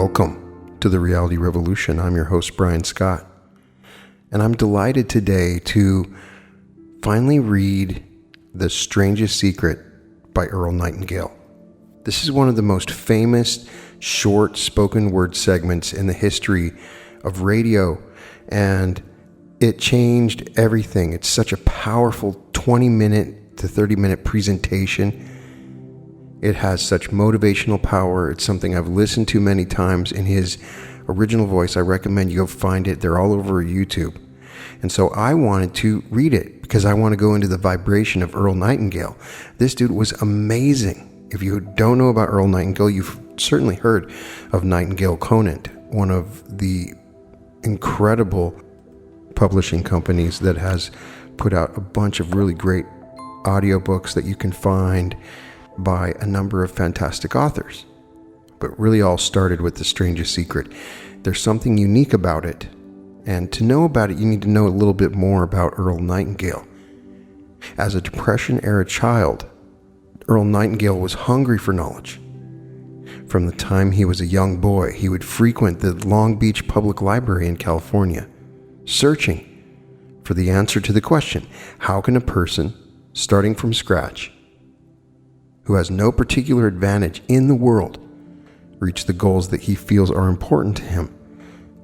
Welcome to the Reality Revolution. I'm your host, Brian Scott, and I'm delighted today to finally read The Strangest Secret by Earl Nightingale. This is one of the most famous short spoken word segments in the history of radio, and it changed everything. It's such a powerful 20-minute to 30-minute presentation. It has such motivational power. It's something I've listened to many times in his original voice. I recommend you go find it. They're all over YouTube. And so I wanted to read it because I want to go into the vibration of Earl Nightingale. This dude was amazing. If you don't know about Earl Nightingale, you've certainly heard of Nightingale-Conant, one of the incredible publishing companies that has put out a bunch of really great audiobooks that you can find by a number of fantastic authors. But really all started with The Strangest Secret. There's something unique about it, and to know about it, you need to know a little bit more about Earl Nightingale. As a Depression-era child, Earl Nightingale was hungry for knowledge. From the time he was a young boy, he would frequent the Long Beach Public Library in California, searching for the answer to the question, how can a person starting from scratch, who has no particular advantage in the world, reach the goals that he feels are important to him,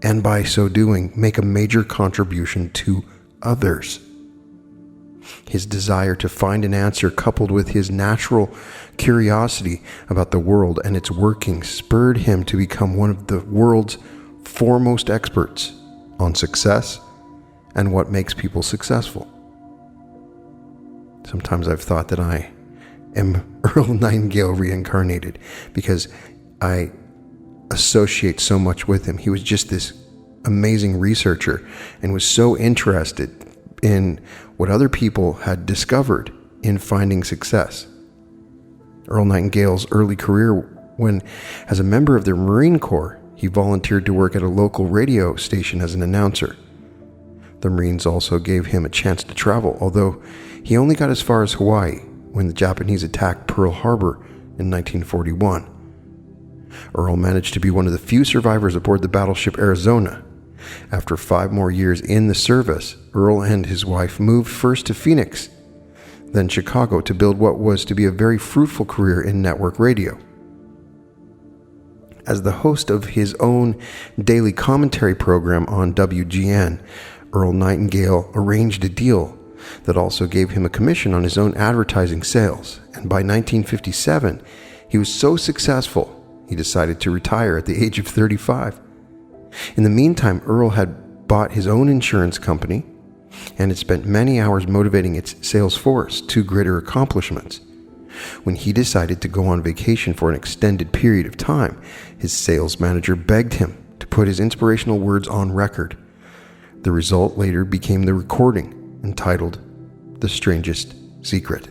and by so doing, make a major contribution to others? His desire to find an answer, coupled with his natural curiosity about the world and its workings, spurred him to become one of the world's foremost experts on success and what makes people successful. Sometimes I've thought that I am Earl Nightingale reincarnated because I associate so much with him. He was just this amazing researcher and was so interested in what other people had discovered in finding success. Earl Nightingale's early career, when as a member of the Marine Corps, he volunteered to work at a local radio station as an announcer. The Marines also gave him a chance to travel, although he only got as far as Hawaii when the Japanese attacked Pearl Harbor in 1941. Earl managed to be one of the few survivors aboard the battleship Arizona. After 5 more years in the service, Earl and his wife moved first to Phoenix, then Chicago, to build what was to be a very fruitful career in network radio. As the host of his own daily commentary program on WGN, Earl Nightingale arranged a deal that also gave him a commission on his own advertising sales, and by 1957, he was so successful, he decided to retire at the age of 35. In the meantime, Earl had bought his own insurance company and had spent many hours motivating its sales force to greater accomplishments. When he decided to go on vacation for an extended period of time, his sales manager begged him to put his inspirational words on record. The result later became the recording entitled The Strangest Secret,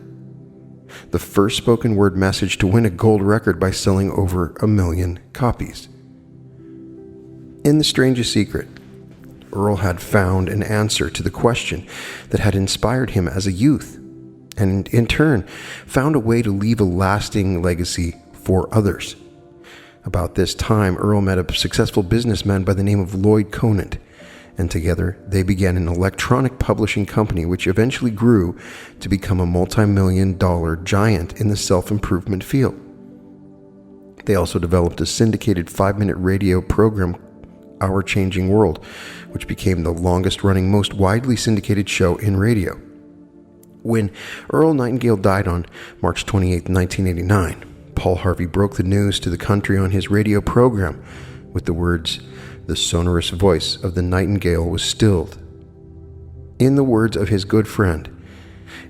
the first spoken word message to win a gold record by selling over 1 million copies. In The Strangest Secret, Earl had found an answer to the question that had inspired him as a youth, and in turn found a way to leave a lasting legacy for others. About this time, Earl met a successful businessman by the name of Lloyd Conant, and together they began an electronic publishing company which eventually grew to become a multi-million-dollar giant in the self-improvement field. They also developed a syndicated 5-minute radio program, Our Changing World, which became the longest-running, most widely syndicated show in radio. When Earl Nightingale died on March 28, 1989, Paul Harvey broke the news to the country on his radio program with the words, "The sonorous voice of the Nightingale was stilled." In the words of his good friend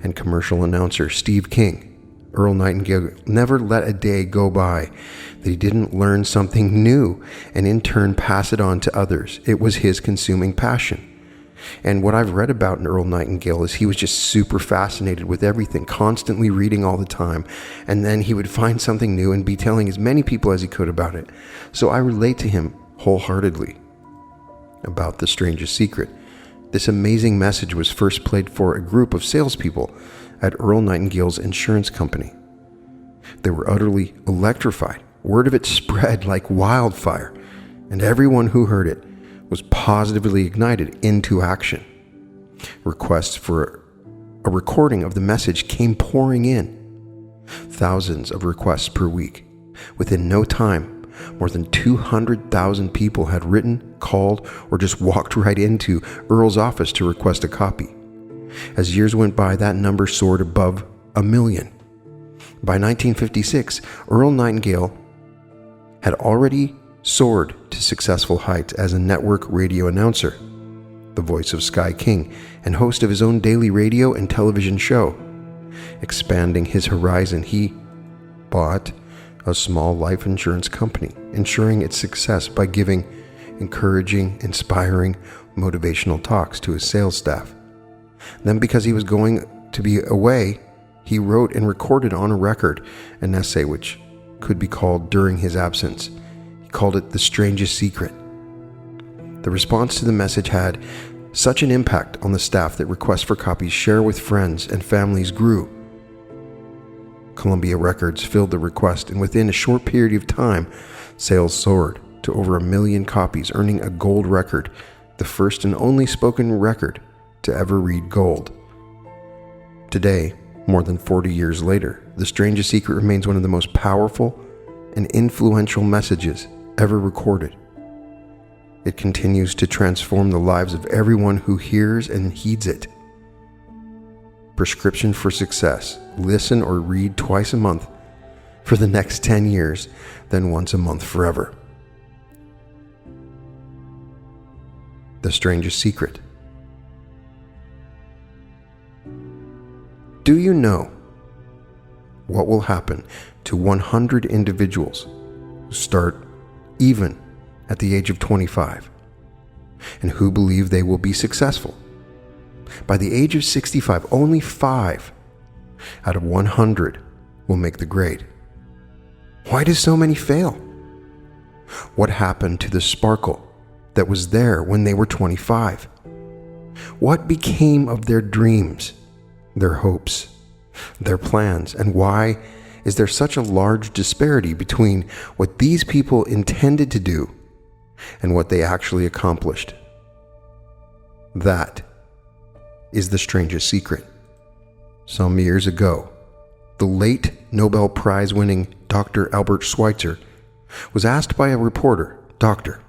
and commercial announcer Steve King, Earl Nightingale never let a day go by that he didn't learn something new and in turn pass it on to others. It was his consuming passion. And what I've read about in Earl Nightingale is he was just super fascinated with everything, constantly reading all the time, and then he would find something new and be telling as many people as he could about it. So I relate to him wholeheartedly about The Strangest Secret. This amazing message was first played for a group of salespeople at Earl Nightingale's insurance company. They were utterly electrified. Word of it spread like wildfire. and everyone who heard it was positively ignited into action. Requests for a recording of the message came pouring in. Thousands of requests per week. Within no time, more than 200,000 people had written, called, or just walked right into Earl's office to request a copy. As years went by, that number soared above 1 million. By 1956, Earl Nightingale had already soared to successful heights as a network radio announcer, the voice of Sky King, and host of his own daily radio and television show. Expanding his horizon, he bought a small life insurance company, ensuring its success by giving encouraging, inspiring, motivational talks to his sales staff. Then, because he was going to be away, he wrote and recorded on a record an essay which could be called During His Absence. He called it The Strangest Secret. The response to the message had such an impact on the staff that requests for copies shared with friends and families grew. Columbia Records filled the request, and within a short period of time, sales soared to over 1 million copies, earning a gold record, the first and only spoken record to ever read gold. Today, more than 40 years later, The Strangest Secret remains one of the most powerful and influential messages ever recorded. It continues to transform the lives of everyone who hears and heeds it. Prescription for success. Listen or read twice a month for the next 10 years, then once a month forever. The Strangest Secret. Do you know what will happen to 100 individuals who start even at the age of 25 and who believe they will be successful? By the age of 65, only 5 out of 100 will make the grade. Why do so many fail? What happened to the sparkle that was there when they were 25? What became of their dreams, their hopes, their plans, and why is there such a large disparity between what these people intended to do and what they actually accomplished? That is the strangest secret. Some years ago, the late Nobel Prize-winning Dr. Albert Schweitzer was asked by a reporter, "Doctor,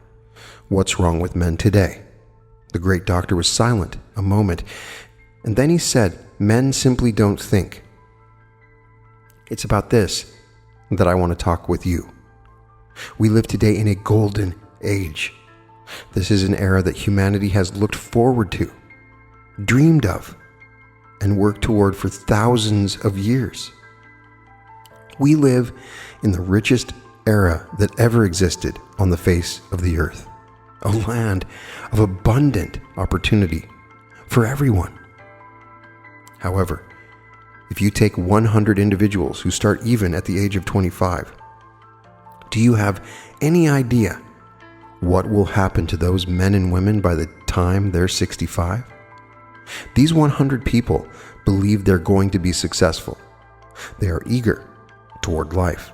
what's wrong with men today?" The great doctor was silent a moment, and then he said, "Men simply don't think." It's about this that I want to talk with you. We live today in a golden age. This is an era that humanity has looked forward to, dreamed of, and worked toward for thousands of years. We live in the richest era that ever existed on the face of the earth, a land of abundant opportunity for everyone. However, if you take 100 individuals who start even at the age of 25, do you have any idea what will happen to those men and women by the time they're 65? These 100 people believe they're going to be successful. They are eager toward life.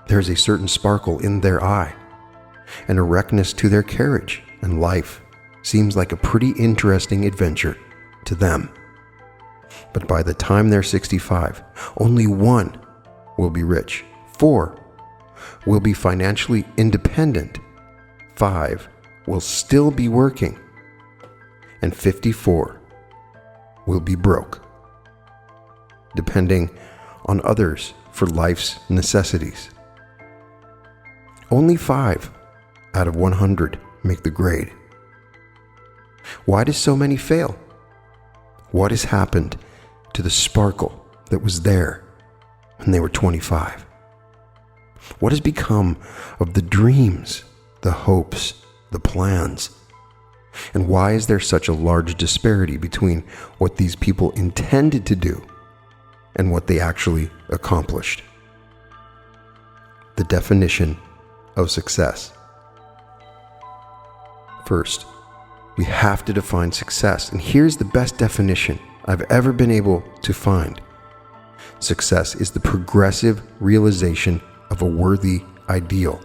There's a certain sparkle in their eye, an erectness to their carriage, and life seems like a pretty interesting adventure to them. But by the time they're 65, only 1 will be rich, 4 will be financially independent, 5 will still be working, and 54 will be broke, depending on others for life's necessities. Only 5 out of 100 make the grade. Why do so many fail? What has happened to the sparkle that was there when they were 25? What has become of the dreams, the hopes, the plans? And why is there such a large disparity between what these people intended to do and what they actually accomplished? The definition of success. First, we have to define success, and here's the best definition I've ever been able to find. Success is the progressive realization of a worthy ideal.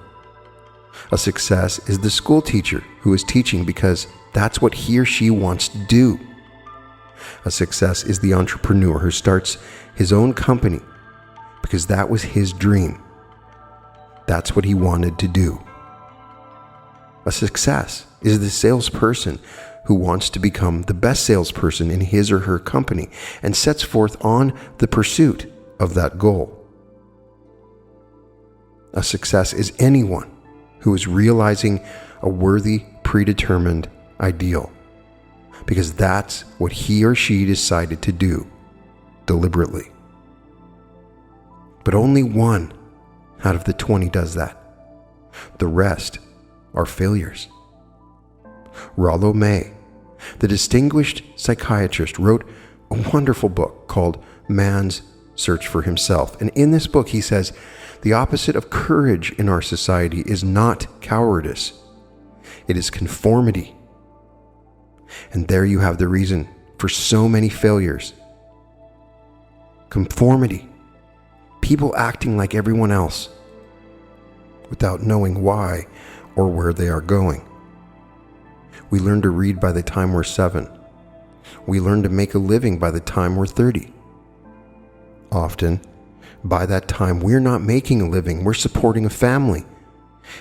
A success is the school teacher who is teaching because that's what he or she wants to do. A success is the entrepreneur who starts his own company because that was his dream. That's what he wanted to do. A success is the salesperson who wants to become the best salesperson in his or her company and sets forth on the pursuit of that goal. A success is anyone who is realizing a worthy, predetermined ideal, because that's what he or she decided to do deliberately. But only one out of the 20 does that. The rest are failures. Rollo May, the distinguished psychiatrist, wrote a wonderful book called Man's Search for Himself. And in this book, he says, the opposite of courage in our society is not cowardice. It is conformity. And there you have the reason for so many failures. Conformity. People acting like everyone else without knowing why or where they are going. We learn to read by the time we're 7. We learn to make a living by the time we're 30. Often, by that time, we're not making a living, we're supporting a family.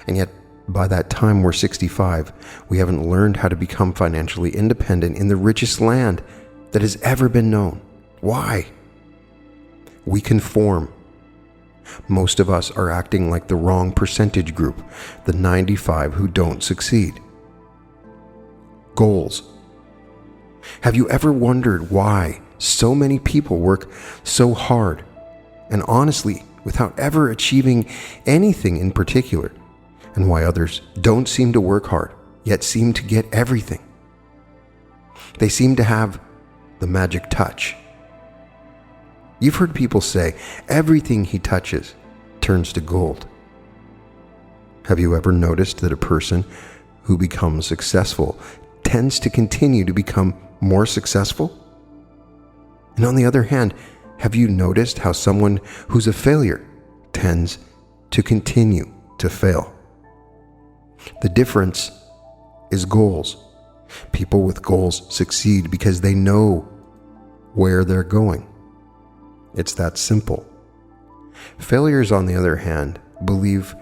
And yet, by that time we're 65, we haven't learned how to become financially independent in the richest land that has ever been known. Why? We conform. Most of us are acting like the wrong percentage group, the 95 who don't succeed. Goals. Have you ever wondered why so many people work so hard and honestly without ever achieving anything in particular, and why others don't seem to work hard yet seem to get everything? They seem to have the magic touch. You've heard people say, everything he touches turns to gold. Have you ever noticed that a person who becomes successful tends to continue to become more successful? And on the other hand, have you noticed how someone who's a failure tends to continue to fail? The difference is goals. People with goals succeed because they know where they're going. It's that simple. Failures, on the other hand, believe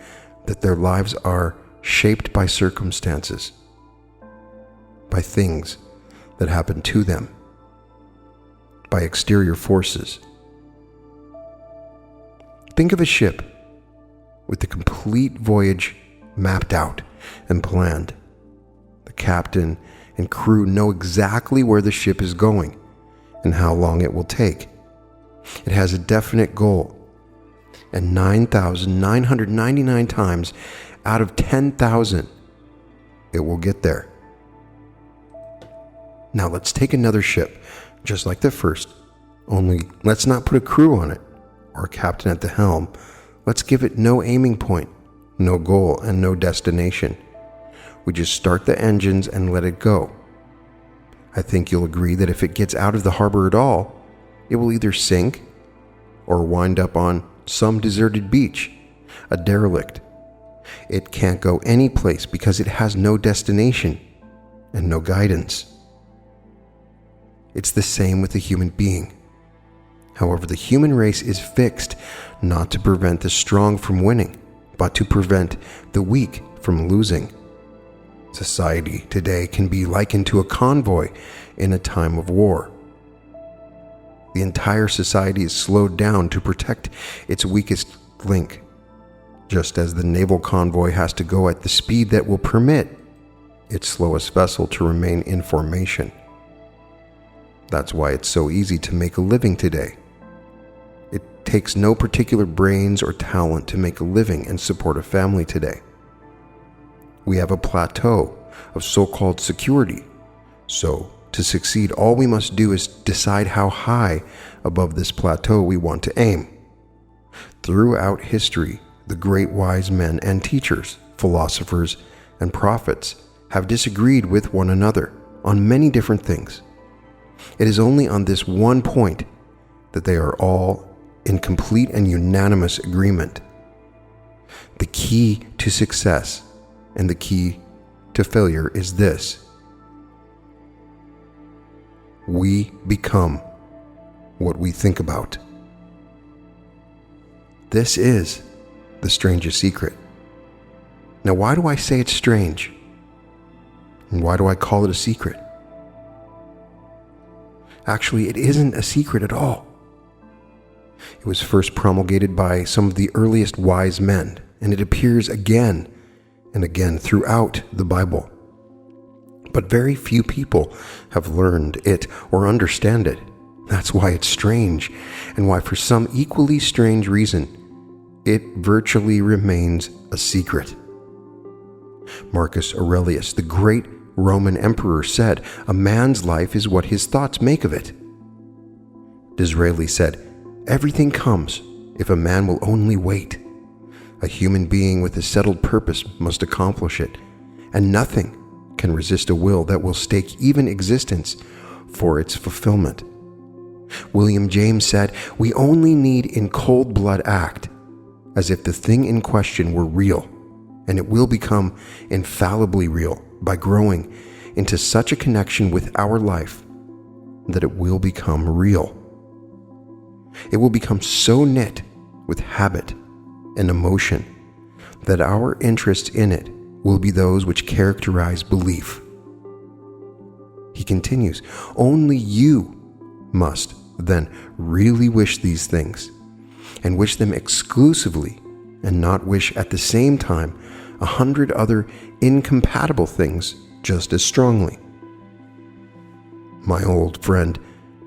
that their lives are shaped by circumstances, by things that happen to them, by exterior forces. Think of a ship with the complete voyage mapped out and planned. The captain and crew know exactly where the ship is going and how long it will take. It has a definite goal, and 9,999 times out of 10,000, it will get there. Now let's take another ship, just like the first, only let's not put a crew on it or a captain at the helm. Let's give it no aiming point, no goal, and no destination. We just start the engines and let it go. I think you'll agree that if it gets out of the harbor at all, it will either sink or wind up on some deserted beach, a derelict. It can't go any place because it has no destination and no guidance. It's the same with a human being. However, the human race is fixed not to prevent the strong from winning, but to prevent the weak from losing. Society today can be likened to a convoy in a time of war. The entire society is slowed down to protect its weakest link, just as the naval convoy has to go at the speed that will permit its slowest vessel to remain in formation. That's why it's so easy to make a living today. It takes no particular brains or talent to make a living and support a family today. We have a plateau of so-called security. So, to succeed, all we must do is decide how high above this plateau we want to aim. Throughout history, the great wise men and teachers, philosophers, and prophets have disagreed with one another on many different things. It is only on this one point that they are all in complete and unanimous agreement. The key to success and the key to failure is this: we become what we think about. This is the strangest secret. Now, why do I say it's strange? And why do I call it a secret? Actually, it isn't a secret at all. It was first promulgated by some of the earliest wise men, and it appears again and again throughout the Bible. But very few people have learned it or understand it. That's why it's strange, and why, for some equally strange reason, it virtually remains a secret. Marcus Aurelius, the great Roman emperor, said, "A man's life is what his thoughts make of it." Disraeli said, "Everything comes if a man will only wait. A human being with a settled purpose must accomplish it, and nothing can resist a will that will stake even existence for its fulfillment." William James said, "We only need in cold blood act as if the thing in question were real, and it will become infallibly real by growing into such a connection with our life that it will become real. It will become so knit with habit and emotion that our interest in it will be those which characterize belief." He continues, "Only you must then really wish these things, and wish them exclusively, and not wish at the same time 100 other incompatible things just as strongly." My old friend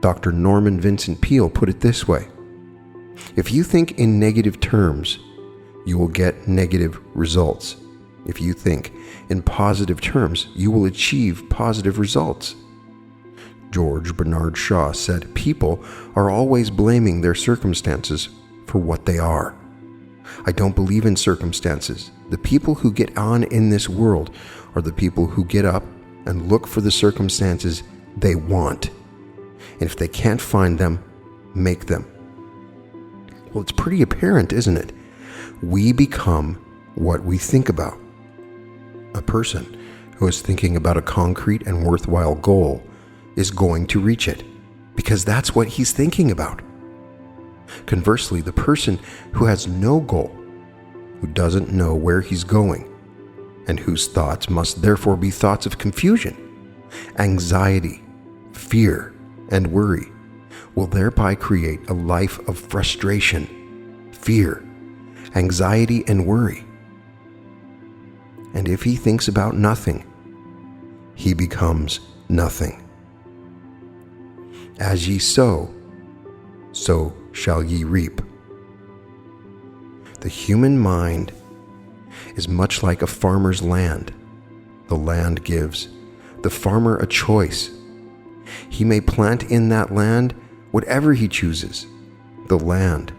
Dr. Norman Vincent Peale put it this way: "If you think in negative terms, you will get negative results. If you think in positive terms, you will achieve positive results." George Bernard Shaw said, "People are always blaming their circumstances for what they are." I don't believe in circumstances. The people who get on in this world are the people who get up and look for the circumstances they want. And if they can't find them, make them. Well, it's pretty apparent, isn't it? We become what we think about. A person who is thinking about a concrete and worthwhile goal is going to reach it, because that's what he's thinking about. Conversely, the person who has no goal, who doesn't know where he's going, and whose thoughts must therefore be thoughts of confusion, anxiety, fear, and worry, will thereby create a life of frustration, fear, anxiety, and worry. And if he thinks about nothing, he becomes nothing. As ye sow, so shall ye reap. The human mind is much like a farmer's land. The land gives the farmer a choice. He may plant in that land whatever he chooses. The land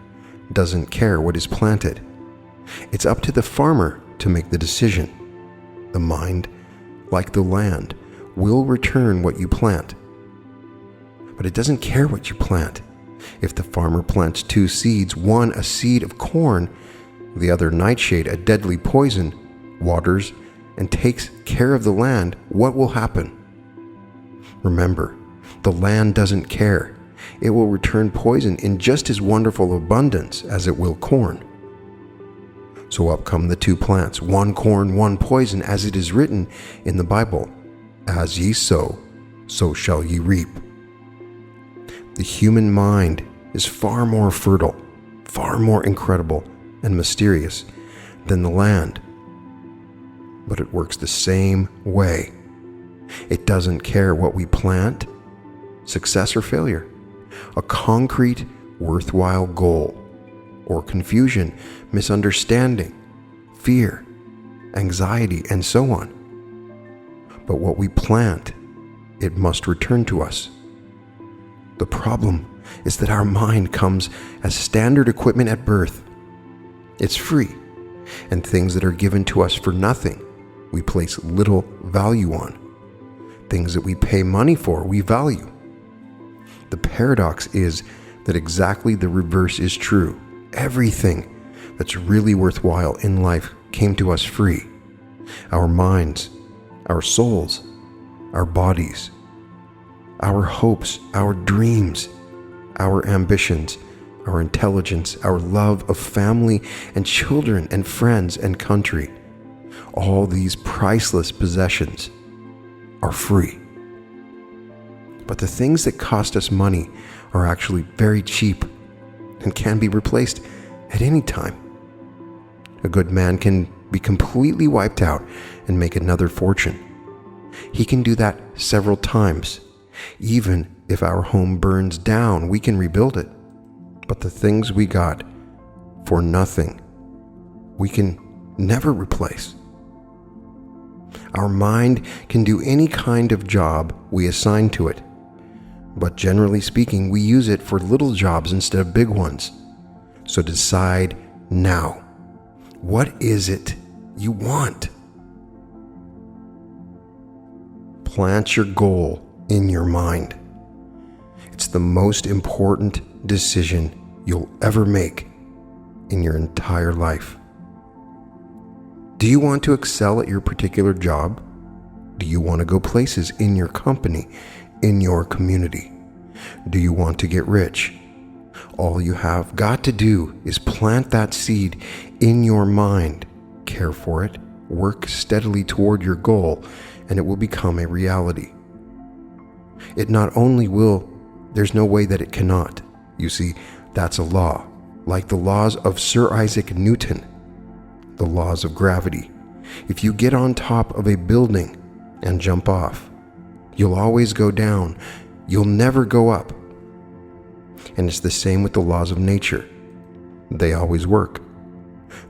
doesn't care what is planted. It's up to the farmer to make the decision. The mind, like the land, will return what you plant. But it doesn't care what you plant. If the farmer plants 2 seeds, one a seed of corn, the other nightshade, a deadly poison, waters and takes care of the land, what will happen? Remember, the land doesn't care. It will return poison in just as wonderful abundance as it will corn. So up come the 2 plants, one corn, one poison, as it is written in the Bible, "As ye sow, so shall ye reap." The human mind is far more fertile, far more incredible and mysterious than the land. But it works the same way. It doesn't care what we plant, success or failure, a concrete, worthwhile goal, or confusion, misunderstanding, fear, anxiety, and so on. But what we plant, it must return to us. The problem is that our mind comes as standard equipment at birth. It's free, and things that are given to us for nothing, we place little value on. Things that we pay money for, we value. The paradox is that exactly the reverse is true. Everything that's really worthwhile in life came to us free. Our minds, our souls, our bodies, our hopes, our dreams, our ambitions, our intelligence, our love of family and children and friends and country, all these priceless possessions are free. But the things that cost us money are actually very cheap and can be replaced at any time. A good man can be completely wiped out and make another fortune. He can do that several times. Even if our home burns down, we can rebuild it. But the things we got for nothing, we can never replace. Our mind can do any kind of job we assign to it. But generally speaking, we use it for little jobs instead of big ones. So decide now. What is it you want? Plant your goal in your mind. It's the most important decision you'll ever make in your entire life. Do you want to excel at your particular job? Do you want to go places in your company, in your community? Do you want to get rich? All you have got to do is plant that seed in your mind, care for it, work steadily toward your goal, and it will become a reality. It not only will, there's no way that it cannot. You see, that's a law, like the laws of Sir Isaac Newton, the laws of gravity. If you get on top of a building and jump off, you'll always go down. You'll never go up. And it's the same with the laws of nature. They always work.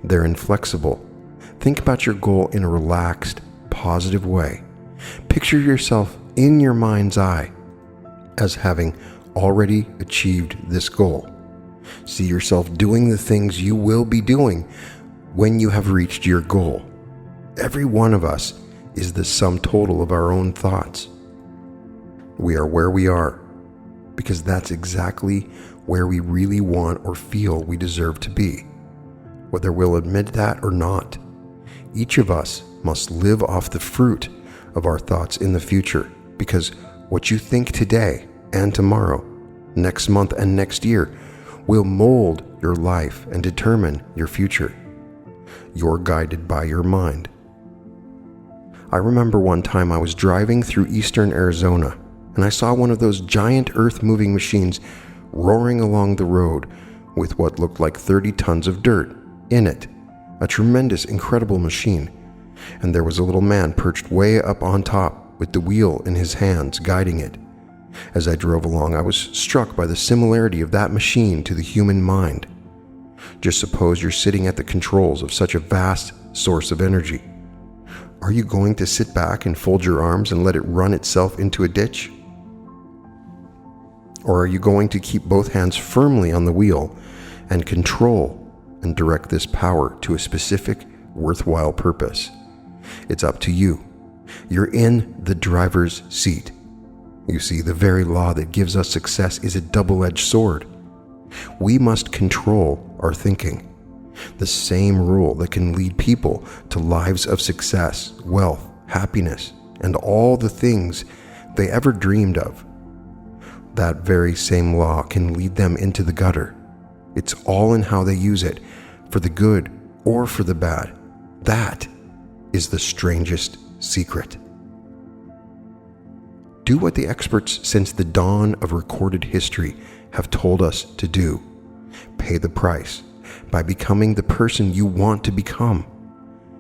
They're inflexible. Think about your goal in a relaxed, positive way. Picture yourself in your mind's eye as having already achieved this goal. See yourself doing the things you will be doing when you have reached your goal. Every one of us is the sum total of our own thoughts. We are where we are because that's exactly where we really want or feel we deserve to be, whether we'll admit that or not. Each of us must live off the fruit of our thoughts in the future, because what you think today and tomorrow, next month and next year, will mold your life and determine your future. You're guided by your mind. I remember one time I was driving through eastern Arizona, and I saw one of those giant earth-moving machines roaring along the road with what looked like 30 tons of dirt in it. A tremendous, incredible machine. And there was a little man perched way up on top with the wheel in his hands, guiding it. As I drove along, I was struck by the similarity of that machine to the human mind. Just suppose you're sitting at the controls of such a vast source of energy. Are you going to sit back and fold your arms and let it run itself into a ditch? Or are you going to keep both hands firmly on the wheel and control and direct this power to a specific, worthwhile purpose? It's up to you. You're in the driver's seat. You see, the very law that gives us success is a double-edged sword. We must control our thinking. The same rule that can lead people to lives of success, wealth, happiness, and all the things they ever dreamed of. That very same law can lead them into the gutter. It's all in how they use it, for the good or for the bad. That is the strangest secret. Do what the experts since the dawn of recorded history have told us to do. Pay the price by becoming the person you want to become.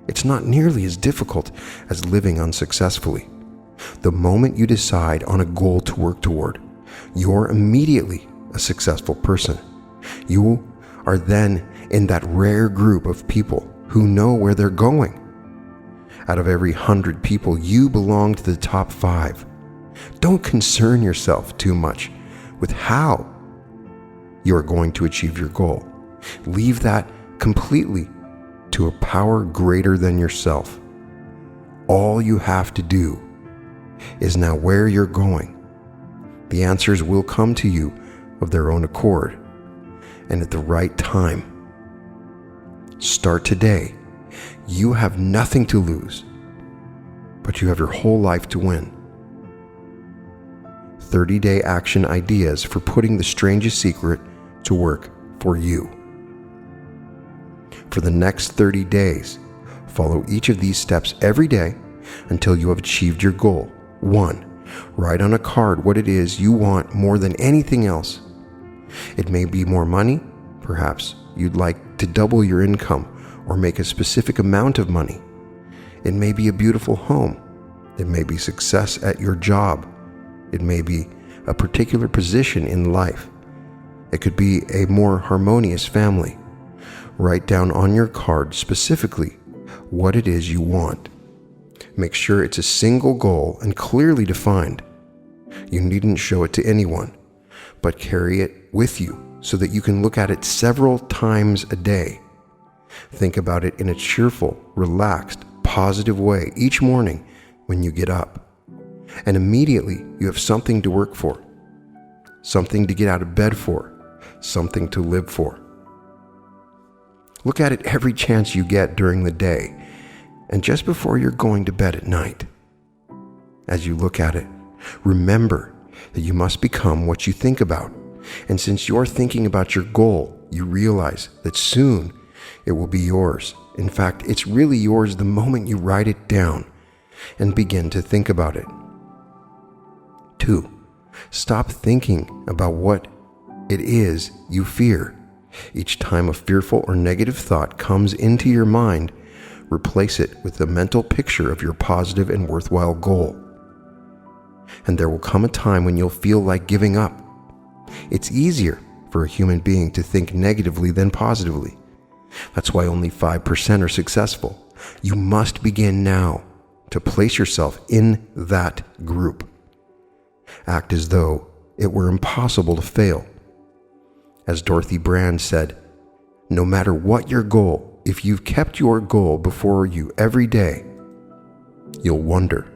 It's not nearly as difficult as living unsuccessfully. The moment you decide on a goal to work toward, you're immediately a successful person. You are then in that rare group of people who know where they're going. Out of every 100 people, you belong to the top 5. Don't concern yourself too much with how you're going to achieve your goal. Leave that completely to a power greater than yourself. All you have to do is now where you're going. The answers will come to you of their own accord and at the right time. Start today you have nothing to lose, but you have your whole life to win. 30-day action ideas for putting the strangest secret to work for you. For the next 30 days, follow each of these steps every day until you have achieved your goal. 1. Write on a card what it is you want more than anything else. It may be more money. Perhaps you'd like to double your income or make a specific amount of money. It may be a beautiful home. It may be success at your job. It may be a particular position in life. It could be a more harmonious family. Write down on your card specifically what it is you want. Make sure it's a single goal and clearly defined. You needn't show it to anyone, but carry it with you so that you can look at it several times a day. Think about it in a cheerful, relaxed, positive way each morning when you get up. And immediately you have something to work for, something to get out of bed for, something to live for. Look at it every chance you get during the day and just before you're going to bed at night. As you look at it, remember that you must become what you think about. And since you're thinking about your goal, you realize that soon it will be yours. In fact, it's really yours the moment you write it down and begin to think about it. 2. Stop thinking about what it is you fear. Each time a fearful or negative thought comes into your mind, replace it with a mental picture of your positive and worthwhile goal. And there will come a time when you'll feel like giving up. It's easier for a human being to think negatively than positively. That's why only 5% are successful. You must begin now to place yourself in that group. Act as though it were impossible to fail. As Dorothy Brand said, no matter what your goal, if you've kept your goal before you every day, you'll wonder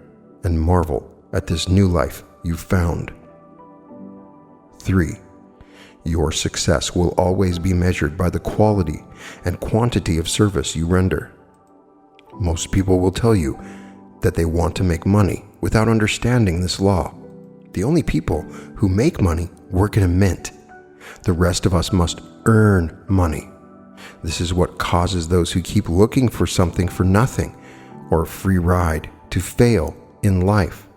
and marvel at this new life you've found. 3. Your success will always be measured by the quality and quantity of service you render. Most people will tell you that they want to make money without understanding this law. The only people who make money work in a mint. The rest of us must earn money. This is what causes those who keep looking for something for nothing or a free ride to fail in life.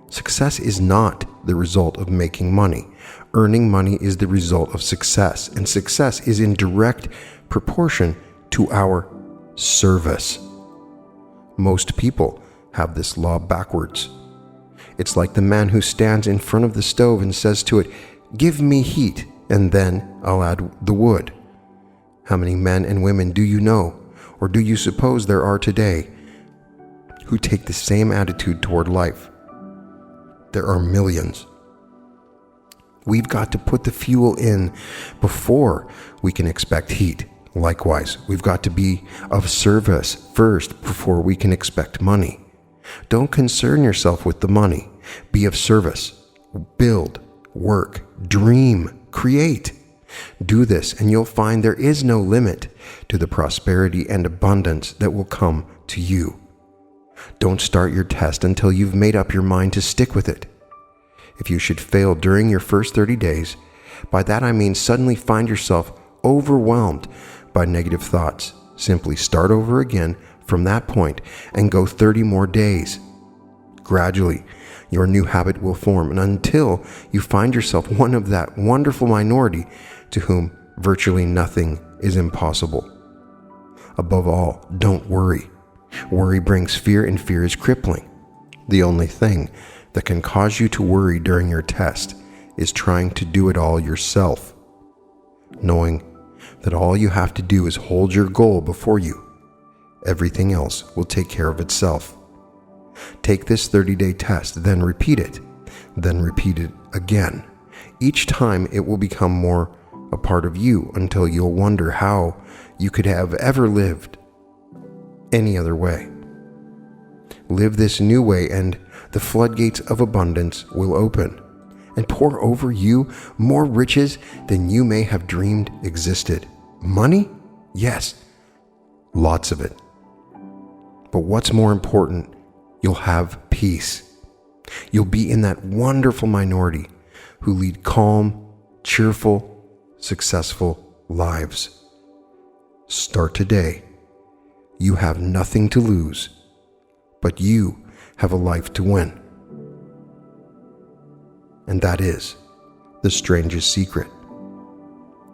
Success is not the result of making money. Earning money is the result of success, and success is in direct proportion to our service. Most people have this law backwards. It's like the man who stands in front of the stove and says to it, "Give me heat, and then I'll add the wood." How many men and women do you know, or do you suppose there are today, who take the same attitude toward life? There are millions. We've got to put the fuel in before we can expect heat. Likewise, we've got to be of service first before we can expect money. Don't concern yourself with the money. Be of service. Build, work, dream, create. Do this, and you'll find there is no limit to the prosperity and abundance that will come to you. Don't start your test until you've made up your mind to stick with it. If you should fail during your first 30 days, by that I mean suddenly find yourself overwhelmed by negative thoughts, simply start over again from that point and go 30 more days. Gradually, your new habit will form, and until you find yourself one of that wonderful minority to whom virtually nothing is impossible. Above all, don't worry. Worry brings fear, and fear is crippling. The only thing that can cause you to worry during your test is trying to do it all yourself, knowing that all you have to do is hold your goal before you. Everything else will take care of itself. Take this 30-day test, then repeat it again. Each time it will become more a part of you until you'll wonder how you could have ever lived any other way. Live this new way, and the floodgates of abundance will open and pour over you more riches than you may have dreamed existed. Money? Yes. lots of it. But what's more important, you'll have peace. You'll be in that wonderful minority who lead calm, cheerful, successful lives. Start today. You have nothing to lose, but you have a life to win. And that is the strangest secret.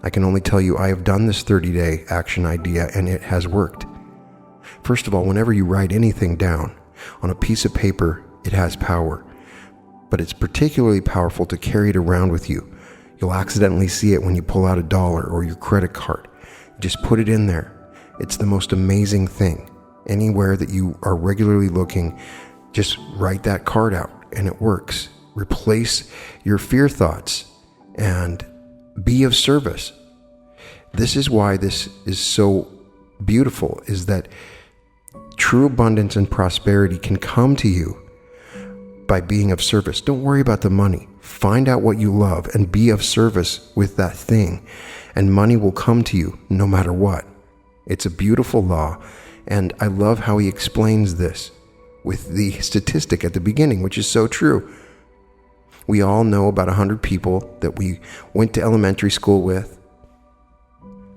I can only tell you I have done this 30-day action idea and it has worked. First of all, whenever you write anything down on a piece of paper, it has power. But it's particularly powerful to carry it around with you. You'll accidentally see it when you pull out a dollar or your credit card. Just put it in there. It's the most amazing thing. Anywhere that you are regularly looking, just write that card out and it works. Replace your fear thoughts and be of service. This is why this is so beautiful, is that true abundance and prosperity can come to you by being of service. Don't worry about the money. Find out what you love and be of service with that thing, and money will come to you no matter what. It's a beautiful law, and I love how he explains this with the statistic at the beginning, which is so true. We all know about 100 people that we went to elementary school with.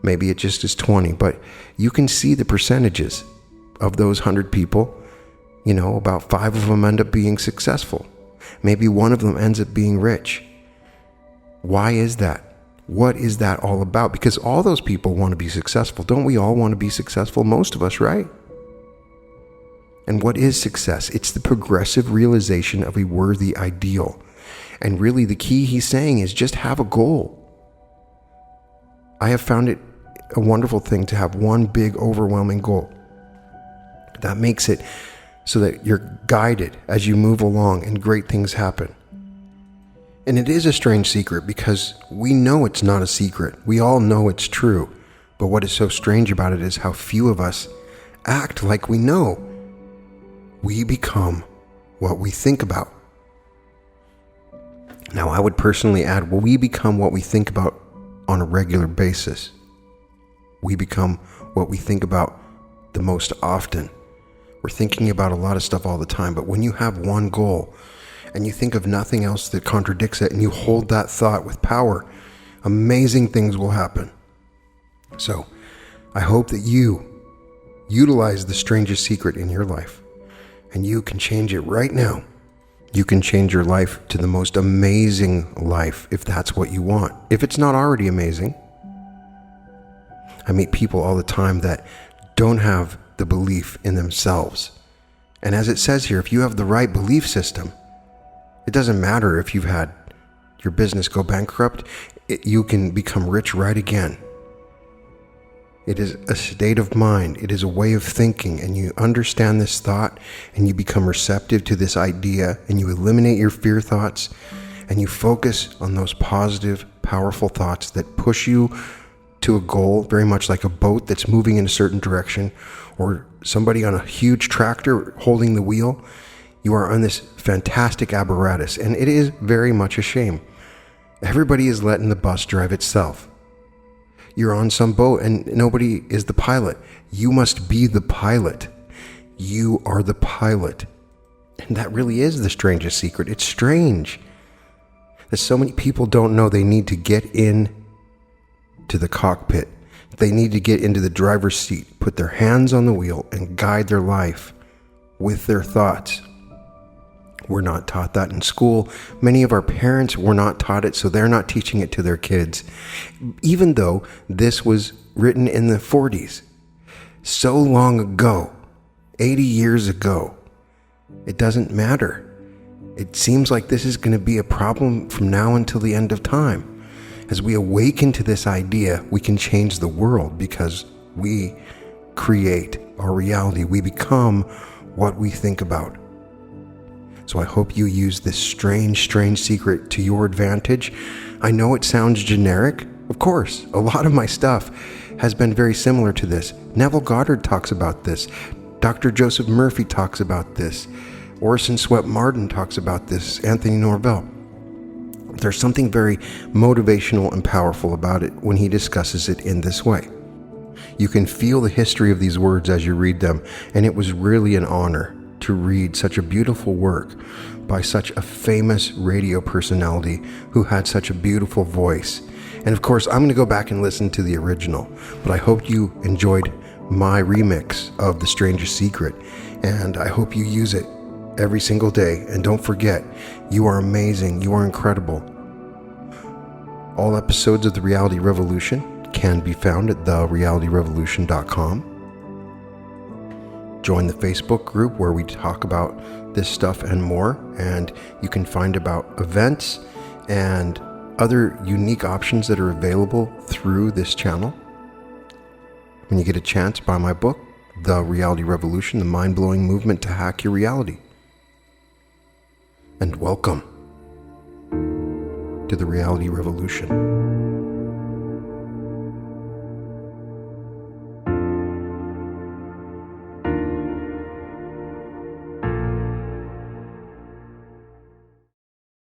Maybe it just is 20, but you can see the percentages of those 100 people. You know, about 5 of them end up being successful. Maybe 1 of them ends up being rich. Why is that? What is that all about? Because all those people want to be successful. Don't we all want to be successful? Most of us, right? And what is success? It's the progressive realization of a worthy ideal. And really the key he's saying is just have a goal. I have found it a wonderful thing to have one big overwhelming goal. That makes it so that you're guided as you move along and great things happen. And it is a strange secret because we know it's not a secret. We all know it's true. But what is so strange about it is how few of us act like we know. We become what we think about. Now, I would personally add, well, we become what we think about on a regular basis. We become what we think about the most often. We're thinking about a lot of stuff all the time, but when you have one goal and you think of nothing else that contradicts it and you hold that thought with power, amazing things will happen. So I hope that you utilize the strangest secret in your life, and you can change it right now. You can change your life to the most amazing life if that's what you want. If it's not already amazing. I meet people all the time that don't have the belief in themselves. And as it says here, if you have the right belief system, it doesn't matter if you've had your business go bankrupt, you can become rich right again. It is a state of mind. It is a way of thinking, and you understand this thought and you become receptive to this idea, and you eliminate your fear thoughts and you focus on those positive, powerful thoughts that push you to a goal, very much like a boat that's moving in a certain direction, or somebody on a huge tractor holding the wheel. You are on this fantastic apparatus, and it is very much a shame. Everybody is letting the bus drive itself. You're on some boat and nobody is the pilot. You must be the pilot. You are the pilot. And that really is the strangest secret. It's strange that so many people don't know they need to get in to the cockpit. They need to get into the driver's seat, put their hands on the wheel, and guide their life with their thoughts. We're not taught that in school. Many of our parents were not taught it, so they're not teaching it to their kids. Even though this was written in the 40s, so long ago, 80 years ago, it doesn't matter. It seems like this is going to be a problem from now until the end of time. As we awaken to this idea, we can change the world because we create our reality. We become what we think about. So I hope you use this strange secret to your advantage. I know it sounds generic. Of course, a lot of my stuff has been very similar to this. Neville Goddard talks about this. Dr. Joseph Murphy talks about this. Orson Swett Marden talks about this. Anthony Norvell. There's something very motivational and powerful about it when he discusses it in this way. You can feel the history of these words as you read them, and it was really an honor to read such a beautiful work by such a famous radio personality who had such a beautiful voice. And of course, I'm going to go back and listen to the original, but I hope you enjoyed my remix of The Strangest Secret, and I hope you use it every single day. And don't forget, you are amazing, you are incredible. All episodes of The Reality Revolution can be found at therealityrevolution.com. Join the Facebook group where we talk about this stuff and more, and you can find about events and other unique options that are available through this channel. When you get a chance, buy my book, The Reality Revolution, The Mind-Blowing Movement to Hack Your Reality. And welcome to the Reality Revolution.